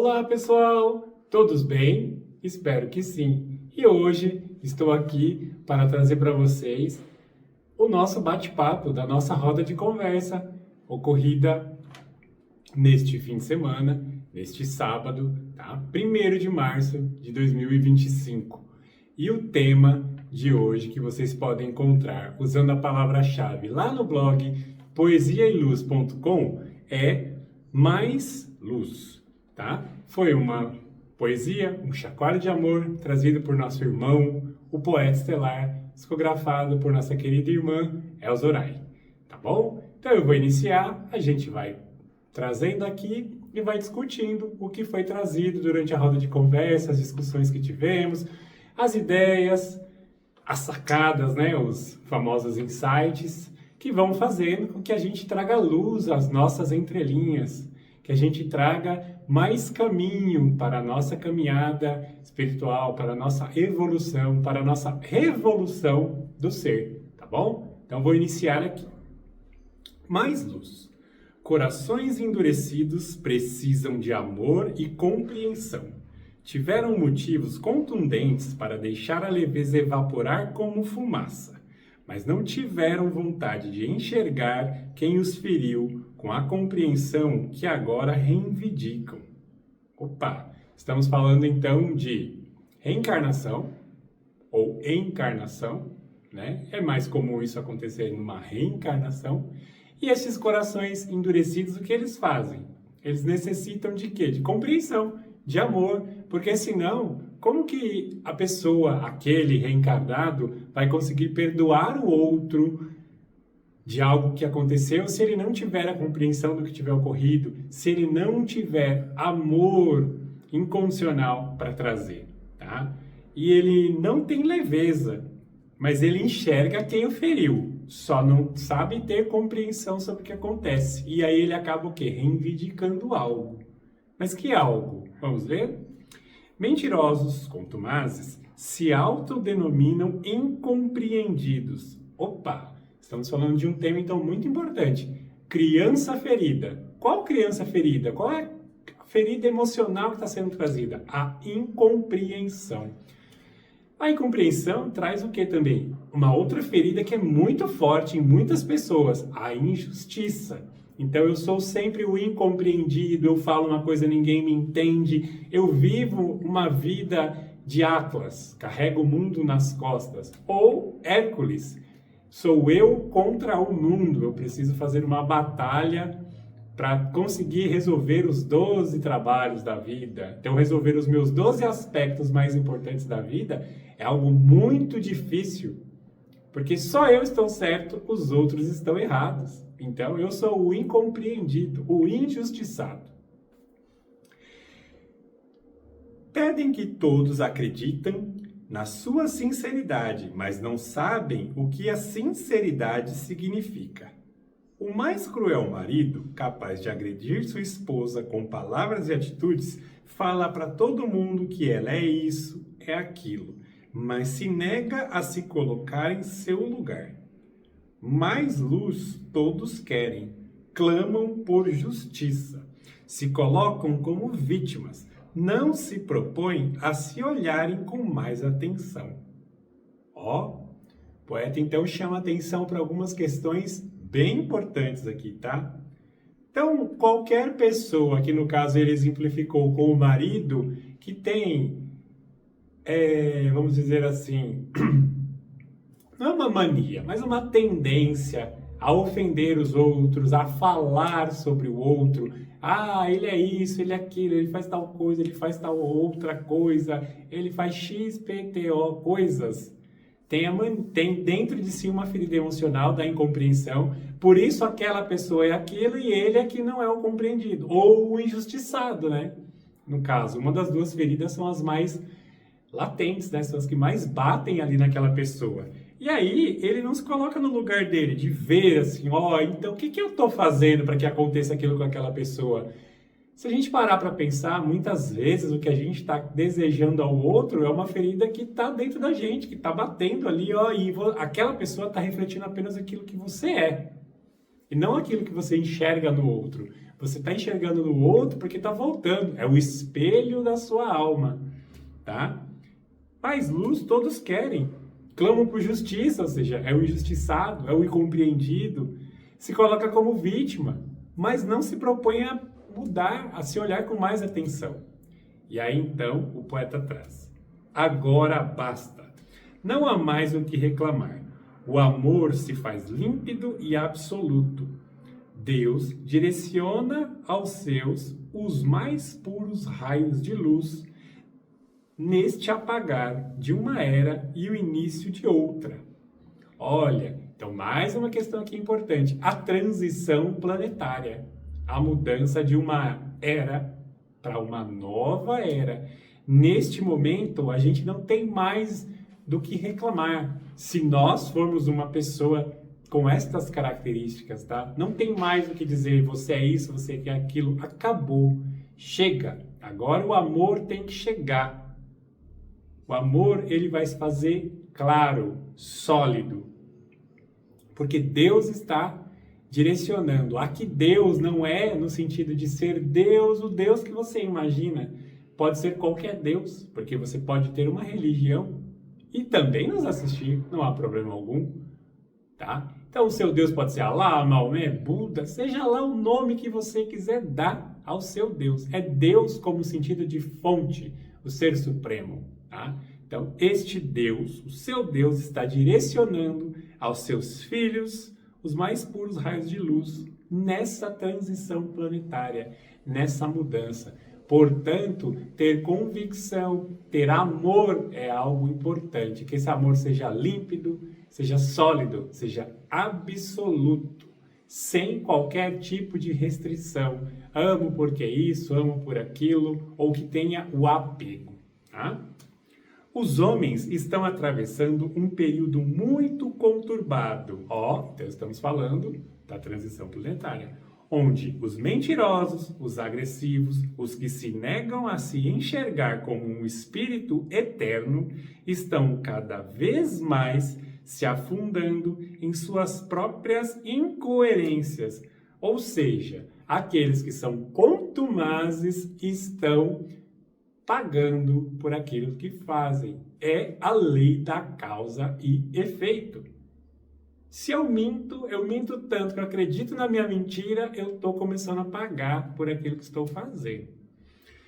Olá, pessoal! Todos bem? Espero que sim. E hoje estou aqui para trazer para vocês o nosso bate-papo da nossa roda de conversa ocorrida neste fim de semana, neste sábado, tá? 1º de março de 2025. E o tema de hoje que vocês podem encontrar usando a palavra-chave lá no blog poesiailuz.com é mais luz, tá? Foi uma poesia, um chacoalho de amor trazido por nosso irmão, o poeta estelar, psicografado por nossa querida irmã Elzoray, tá bom? Então eu vou iniciar, a gente vai trazendo aqui e vai discutindo o que foi trazido durante a roda de conversa, as discussões que tivemos, as ideias, as sacadas, né, os famosos insights, que vão fazendo com que a gente traga luz às nossas entrelinhas, que a gente traga mais caminho para a nossa caminhada espiritual, para a nossa evolução, para a nossa revolução do ser, tá bom? Então vou iniciar aqui. Mais luz. Corações endurecidos precisam de amor e compreensão. Tiveram motivos contundentes para deixar a leveza evaporar como fumaça, mas não tiveram vontade de enxergar quem os feriu com a compreensão que agora reivindicam. Opa! Estamos falando então de reencarnação ou encarnação, né? É mais comum isso acontecer numa reencarnação. E esses corações endurecidos, o que eles fazem? Eles necessitam de quê? De compreensão, de amor, porque senão, como que a pessoa, aquele reencarnado, vai conseguir perdoar o outro de algo que aconteceu se ele não tiver a compreensão do que tiver ocorrido, se ele não tiver amor incondicional para trazer, tá? E ele não tem leveza, mas ele enxerga quem o feriu, só não sabe ter compreensão sobre o que acontece. E aí ele acaba o quê? Reivindicando algo. Mas que algo? Vamos ver? Mentirosos, contumazes, se autodenominam incompreendidos. Opa! Estamos falando de um tema, então, muito importante. Criança ferida. Qual criança ferida? Qual é a ferida emocional que está sendo trazida? A incompreensão. A incompreensão traz o que também? Uma outra ferida que é muito forte em muitas pessoas, a injustiça. Então eu sou sempre o incompreendido, eu falo uma coisa, ninguém me entende, eu vivo uma vida de Atlas, carrego o mundo nas costas. Ou Hércules, sou eu contra o mundo, eu preciso fazer uma batalha para conseguir resolver os 12 trabalhos da vida. Então resolver os meus 12 aspectos mais importantes da vida é algo muito difícil, porque só eu estou certo, os outros estão errados. Então, eu sou o incompreendido, o injustiçado. Pedem que todos acreditem na sua sinceridade, mas não sabem o que a sinceridade significa. O mais cruel marido, capaz de agredir sua esposa com palavras e atitudes, fala para todo mundo que ela é isso, é aquilo, mas se nega a se colocar em seu lugar. Mais luz todos querem, clamam por justiça, se colocam como vítimas, não se propõem a se olharem com mais atenção. O poeta então chama atenção para algumas questões bem importantes aqui, tá? Então, qualquer pessoa, que no caso ele exemplificou com o marido, que tem, vamos dizer assim, não é uma mania, mas uma tendência a ofender os outros, a falar sobre o outro. Ah, ele é isso, ele é aquilo, ele faz tal coisa, ele faz tal outra coisa, ele faz XPTO, coisas. Tem dentro de si uma ferida emocional da incompreensão, por isso aquela pessoa é aquilo e ele é que não é o compreendido, ou o injustiçado, né? No caso, uma das duas feridas são as mais latentes, né? São as que mais batem ali naquela pessoa. E aí, ele não se coloca no lugar dele, de ver assim, então o que eu estou fazendo para que aconteça aquilo com aquela pessoa? Se a gente parar para pensar, muitas vezes o que a gente está desejando ao outro é uma ferida que está dentro da gente, que está batendo ali, e aquela pessoa está refletindo apenas aquilo que você é, e não aquilo que você enxerga no outro. Você está enxergando no outro porque está voltando. É o espelho da sua alma, tá? Mas luz todos querem. Clamam por justiça, ou seja, é o injustiçado, é o incompreendido. Se coloca como vítima, mas não se propõe a mudar, a se olhar com mais atenção. E aí então o poeta traz: agora basta. Não há mais o que reclamar. O amor se faz límpido e absoluto. Deus direciona aos seus os mais puros raios de luz neste apagar de uma era e o início de outra. Olha, então mais uma questão aqui importante: a transição planetária, a mudança de uma era para uma nova era. Neste momento, a gente não tem mais do que reclamar. Se nós formos uma pessoa com estas características, tá? Não tem mais o que dizer, você é isso, você é aquilo. Acabou. Chega. Agora o amor tem que chegar. O amor, ele vai se fazer claro, sólido. Porque Deus está direcionando. Aqui Deus não é no sentido de ser Deus, o Deus que você imagina. Pode ser qualquer Deus, porque você pode ter uma religião e também nos assistir, não há problema algum, tá? Então o seu Deus pode ser Alá, Maomé, Buda, seja lá o nome que você quiser dar ao seu Deus. É Deus como sentido de fonte, o Ser Supremo, tá? Então este Deus, o seu Deus, está direcionando aos seus filhos os mais puros raios de luz nessa transição planetária, nessa mudança. Portanto, ter convicção, ter amor é algo importante. Que esse amor seja límpido, seja sólido, seja absoluto, sem qualquer tipo de restrição. Amo porque isso, amo por aquilo, ou que tenha o apego. Tá? Os homens estão atravessando um período muito conturbado. Então estamos falando da transição planetária, onde os mentirosos, os agressivos, os que se negam a se enxergar como um espírito eterno, estão cada vez mais se afundando em suas próprias incoerências. Ou seja, aqueles que são contumazes estão pagando por aquilo que fazem. É a lei da causa e efeito. Se eu minto tanto que eu acredito na minha mentira, eu estou começando a pagar por aquilo que estou fazendo.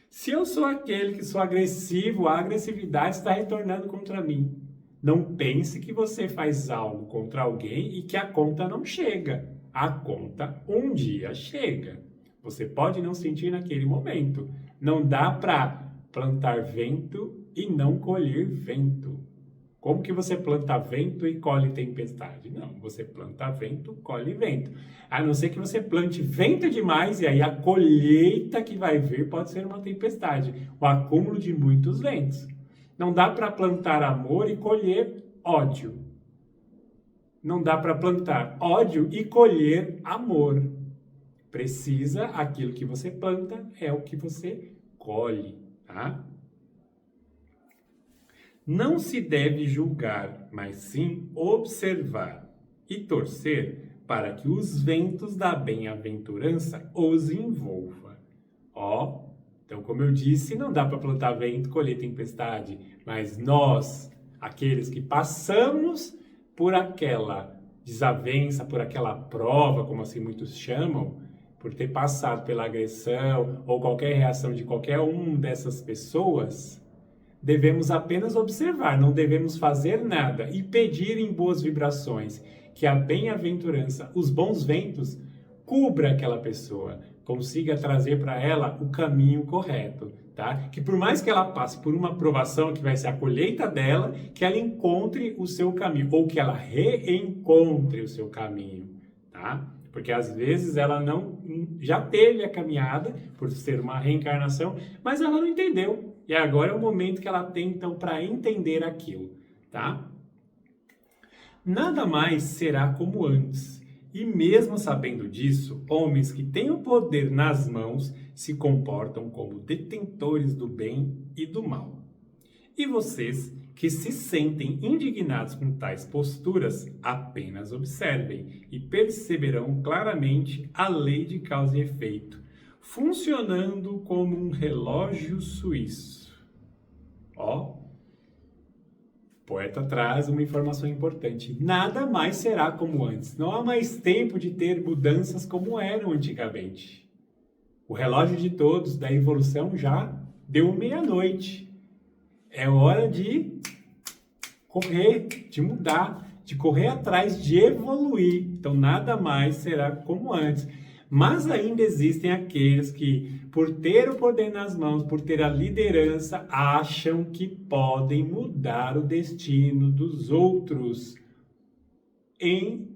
Se eu sou aquele que sou agressivo, a agressividade está retornando contra mim. Não pense que você faz algo contra alguém e que a conta não chega. A conta um dia chega. Você pode não sentir naquele momento. Não dá para plantar vento e não colher vento. Como que você planta vento e colhe tempestade? Não, você planta vento, colhe vento. A não ser que você plante vento demais e aí a colheita que vai vir pode ser uma tempestade, o acúmulo de muitos ventos. Não dá para plantar amor e colher ódio. Não dá para plantar ódio e colher amor. Precisa, aquilo que você planta é o que você colhe, tá? Não se deve julgar, mas sim observar e torcer para que os ventos da bem-aventurança os envolva. Então como eu disse, não dá para plantar vento e colher tempestade, mas nós, aqueles que passamos por aquela desavença, por aquela prova, como assim muitos chamam, por ter passado pela agressão ou qualquer reação de qualquer uma dessas pessoas, devemos apenas observar, não devemos fazer nada e pedir em boas vibrações que a bem-aventurança, os bons ventos, cubra aquela pessoa, consiga trazer para ela o caminho correto, tá? Que por mais que ela passe por uma provação que vai ser a colheita dela, que ela encontre o seu caminho, ou que ela reencontre o seu caminho, tá? Porque às vezes ela já teve a caminhada, por ser uma reencarnação, mas ela não entendeu. E agora é o momento que ela tem, então, para entender aquilo, tá? Nada mais será como antes. E mesmo sabendo disso, homens que têm o poder nas mãos se comportam como detentores do bem e do mal. E vocês que se sentem indignados com tais posturas, apenas observem e perceberão claramente a lei de causa e efeito, funcionando como um relógio suíço. Ó, o poeta traz uma informação importante. Nada mais será como antes. Não há mais tempo de ter mudanças como eram antigamente. O relógio de todos da evolução já deu meia-noite. É hora de correr, de mudar, de correr atrás, de evoluir. Então, nada mais será como antes. Mas ainda existem aqueles que, por ter o poder nas mãos, por ter a liderança, acham que podem mudar o destino dos outros em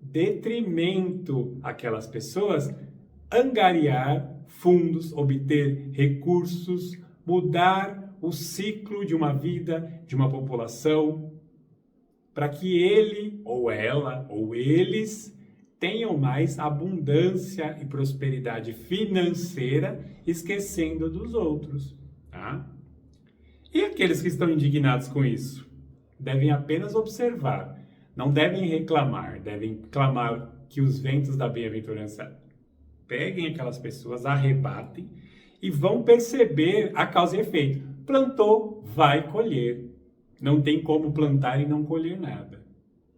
detrimento àquelas pessoas, angariar fundos, obter recursos, mudar o ciclo de uma vida, de uma população, para que ele, ou ela, ou eles tenham mais abundância e prosperidade financeira, esquecendo dos outros, tá? E aqueles que estão indignados com isso? Devem apenas observar, não devem reclamar, devem clamar que os ventos da bem-aventurança peguem aquelas pessoas, arrebatem e vão perceber a causa e efeito. Plantou, vai colher. Não tem como plantar e não colher nada.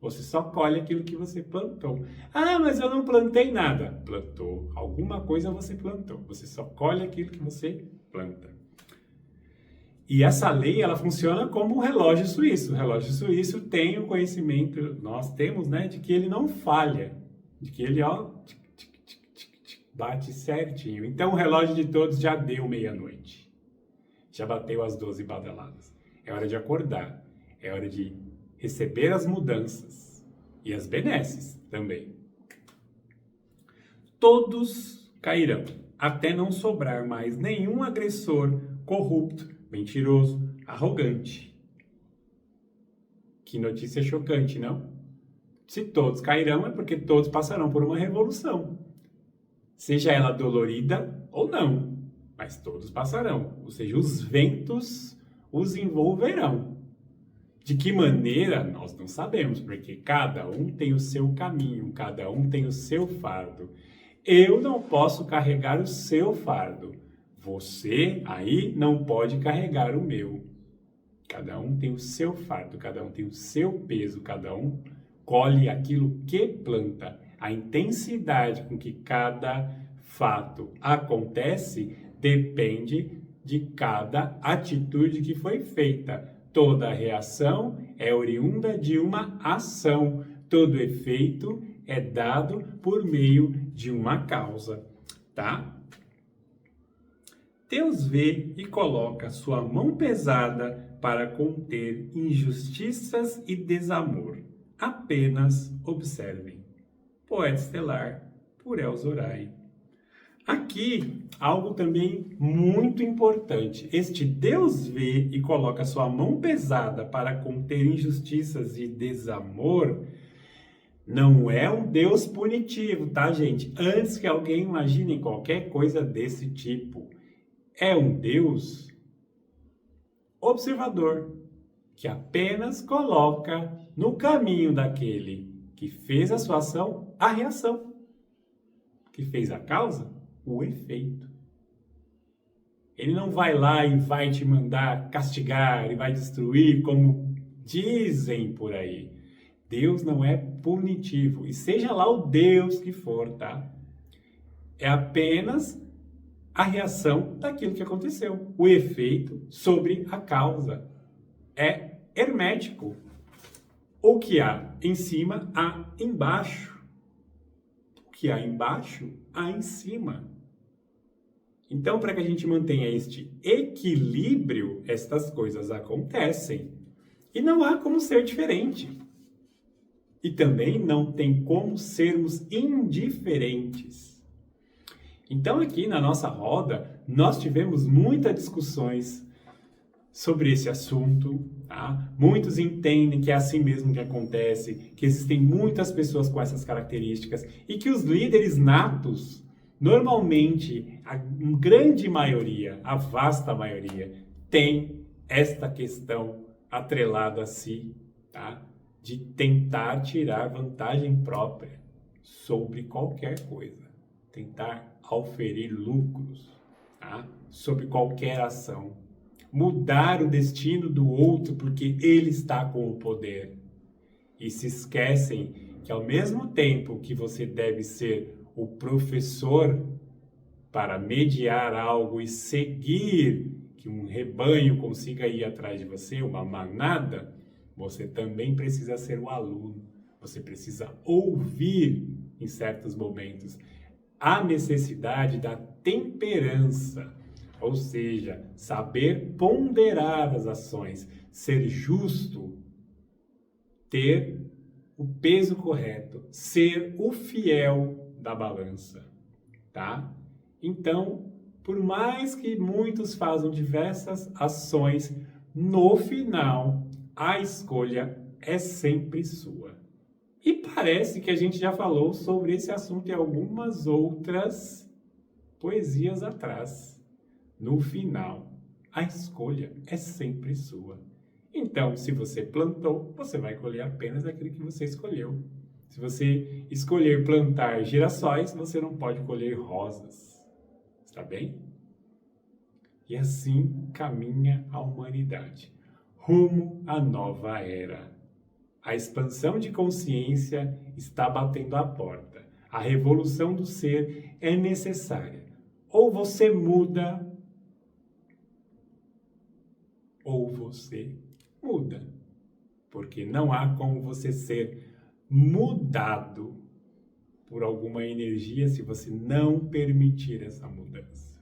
Você só colhe aquilo que você plantou. Ah, mas eu não plantei nada. Plantou. Alguma coisa você plantou. Você só colhe aquilo que você planta. E essa lei, ela funciona como um relógio suíço. O relógio suíço tem o conhecimento, nós temos, né, de que ele não falha. De que ele, ó, bate certinho. Então o relógio de todos já deu meia-noite. Já bateu as 12 badaladas. É hora de acordar. É hora de receber as mudanças. E as benesses também. Todos cairão, até não sobrar mais nenhum agressor corrupto, mentiroso, arrogante. Que notícia chocante, não? Se todos cairão, é porque todos passarão por uma revolução. Seja ela dolorida ou não. Mas todos passarão, ou seja, os ventos os envolverão. De que maneira, nós não sabemos, porque cada um tem o seu caminho, cada um tem o seu fardo. Eu não posso carregar o seu fardo. Você aí não pode carregar o meu. Cada um tem o seu fardo, cada um tem o seu peso, cada um colhe aquilo que planta. A intensidade com que cada fato acontece depende de cada atitude que foi feita. Toda reação é oriunda de uma ação. Todo efeito é dado por meio de uma causa, tá? Deus vê e coloca sua mão pesada para conter injustiças e desamor. Apenas observem. Poeta Estelar, por Elzoray. Aqui, algo também muito importante. Este Deus vê e coloca sua mão pesada para conter injustiças e desamor, não é um Deus punitivo, tá, gente? Antes que alguém imagine qualquer coisa desse tipo. É um Deus observador, que apenas coloca no caminho daquele que fez a sua ação a reação, que fez a causa o efeito. Ele não vai lá e vai te mandar castigar e vai destruir, como dizem por aí. Deus não é punitivo, e seja lá o Deus que for, tá? É apenas a reação daquilo que aconteceu, o efeito sobre a causa. É hermético. O que há em cima, há embaixo. O que há embaixo, há em cima. Então, para que a gente mantenha este equilíbrio, estas coisas acontecem. E não há como ser diferente. E também não tem como sermos indiferentes. Então, aqui na nossa roda, nós tivemos muitas discussões sobre esse assunto, tá? Muitos entendem que é assim mesmo que acontece, que existem muitas pessoas com essas características e que os líderes natos, normalmente, a grande maioria, a vasta maioria, tem esta questão atrelada a si, tá? De tentar tirar vantagem própria sobre qualquer coisa, tentar auferir lucros, tá? Sobre qualquer ação, mudar o destino do outro porque ele está com o poder. E se esquecem que ao mesmo tempo que você deve ser o professor para mediar algo e seguir que um rebanho consiga ir atrás de você, uma manada, você também precisa ser o aluno. Você precisa ouvir em certos momentos a necessidade da temperança, ou seja, saber ponderar as ações, ser justo, ter o peso correto, ser o fiel da balança, tá? Então, por mais que muitos façam diversas ações, no final, a escolha é sempre sua. E parece que a gente já falou sobre esse assunto em algumas outras poesias atrás. No final, a escolha é sempre sua. Então, se você plantou, você vai colher apenas aquilo que você escolheu. Se você escolher plantar girassóis, você não pode colher rosas. Está bem? E assim caminha a humanidade, rumo à nova era. A expansão de consciência está batendo à porta. A revolução do ser é necessária. Ou você muda, ou você muda. Porque não há como você ser mudado por alguma energia se você não permitir essa mudança.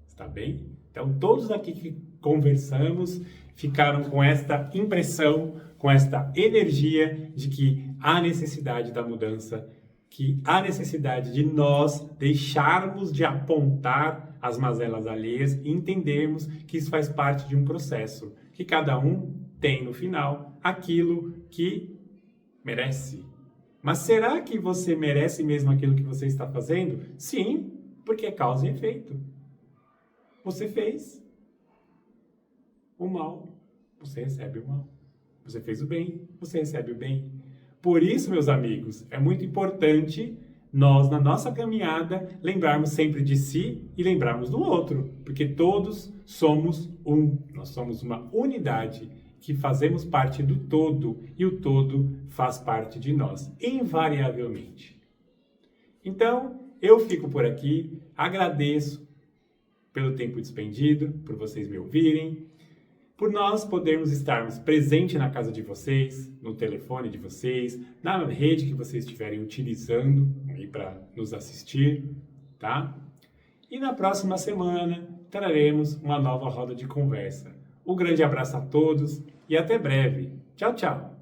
Está bem? Então, todos aqui que conversamos ficaram com esta impressão, com esta energia de que há necessidade da mudança, que há necessidade de nós deixarmos de apontar as mazelas alheias e entendermos que isso faz parte de um processo, que cada um tem no final aquilo que merece. Mas será que você merece mesmo aquilo que você está fazendo? Sim, porque é causa e efeito. Você fez o mal, você recebe o mal. Você fez o bem, você recebe o bem. Por isso, meus amigos, é muito importante nós, na nossa caminhada, lembrarmos sempre de si e lembrarmos do outro. Porque todos somos um. Nós somos uma unidade que fazemos parte do todo e o todo faz parte de nós, invariavelmente. Então, eu fico por aqui, agradeço pelo tempo despendido, por vocês me ouvirem, por nós podermos estarmos presentes na casa de vocês, no telefone de vocês, na rede que vocês estiverem utilizando aí para nos assistir, tá? E na próxima semana traremos uma nova roda de conversa. Um grande abraço a todos e até breve. Tchau, tchau!